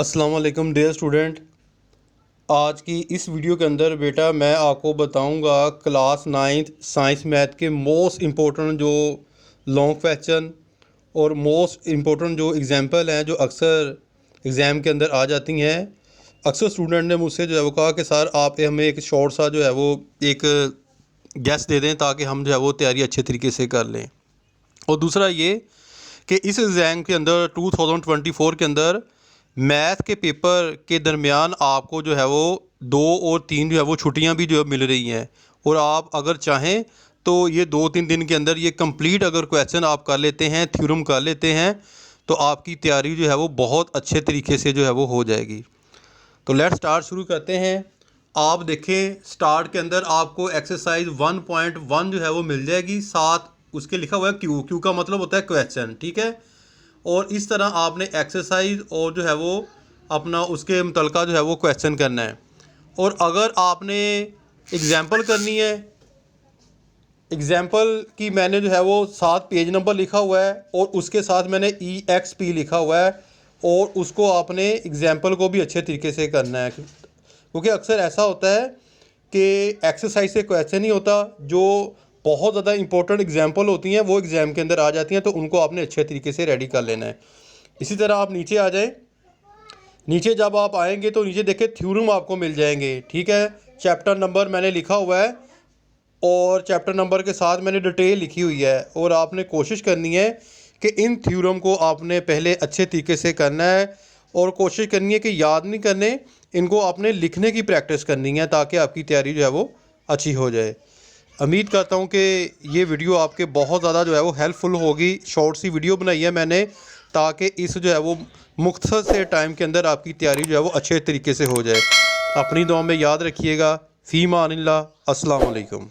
अस्सलाम वालेकुम dear student. आज की इस वीडियो के अंदर बेटा मैं आपको बताऊंगा क्लास 9th साइंस मैथ के मोस्ट इम्पोर्टेंट जो लॉन्ग क्वेश्चन और मोस्ट इम्पोर्टेंट जो एग्जांपल हैं जो अक्सर एग्ज़ाम के अंदर आ जाती हैं। अक्सर स्टूडेंट ने मुझसे जो है वो कहा कि सर आप हमें एक शॉर्ट सा जो है वो एक गेस दे दें ताकि हम जो है वो तैयारी अच्छे तरीके से कर लें। और दूसरा ये कि इस एग्ज़ाम के अंदर 2024 के अंदर मैथ के पेपर के दरमियान आपको जो है वो 2 और 3 जो है वो छुट्टियां भी जो है मिल रही हैं। और आप अगर चाहें तो ये 2-3 दिन के अंदर ये कंप्लीट अगर क्वेश्चन आप कर लेते हैं, थ्योरम कर लेते हैं, तो आपकी तैयारी जो है वो बहुत अच्छे तरीके से जो है वो हो जाएगी। तो लेट्स स्टार्ट शुरू करते हैं। आप देखें स्टार्ट के अंदर आपको एक्सरसाइज 1.1 जो है वो मिल जाएगी, साथ उसके लिखा हुआ है क्यू का मतलब होता है क्वेश्चन, ठीक है। और इस तरह आपने एक्सरसाइज और जो है वो अपना उसके मुतलका जो है वो क्वेश्चन करना है। और अगर आपने एग्ज़ाम्पल करनी है, एग्ज़ाम्पल की मैंने जो है वो 7 पेज नंबर लिखा हुआ है और उसके साथ मैंने EXP लिखा हुआ है, और उसको आपने एग्ज़ाम्पल को भी अच्छे तरीके से करना है, क्योंकि अक्सर ऐसा होता है कि एक्सरसाइज से क्वेश्चन ही होता, जो बहुत ज़्यादा इंपॉर्टेंट एग्जांपल होती हैं वो एग्ज़ाम के अंदर आ जाती हैं, तो उनको आपने अच्छे तरीके से रेडी कर लेना है। इसी तरह आप नीचे आ जाएं। नीचे जब आप आएंगे तो नीचे देखें थ्योरम आपको मिल जाएंगे, ठीक है। चैप्टर नंबर मैंने लिखा हुआ है और चैप्टर नंबर के साथ मैंने डिटेल लिखी हुई है, और आपने कोशिश करनी है कि इन थ्योरम को आपने पहले अच्छे तरीके से करना है, और कोशिश करनी है कि याद नहीं करने, इनको आपने लिखने की प्रैक्टिस करनी है ताकि आपकी तैयारी जो है वो अच्छी हो जाए। उम्मीद करता हूँ कि ये वीडियो आपके बहुत ज़्यादा जो है वो हेल्पफुल होगी। शॉर्ट सी वीडियो बनाई है मैंने ताकि इस जो है वो मुख्तसर से टाइम के अंदर आपकी तैयारी जो है वो अच्छे तरीके से हो जाए। अपनी दुआ में याद रखिएगा। फ़ी मानिल्लाह। अस्सलाम वालेकुम।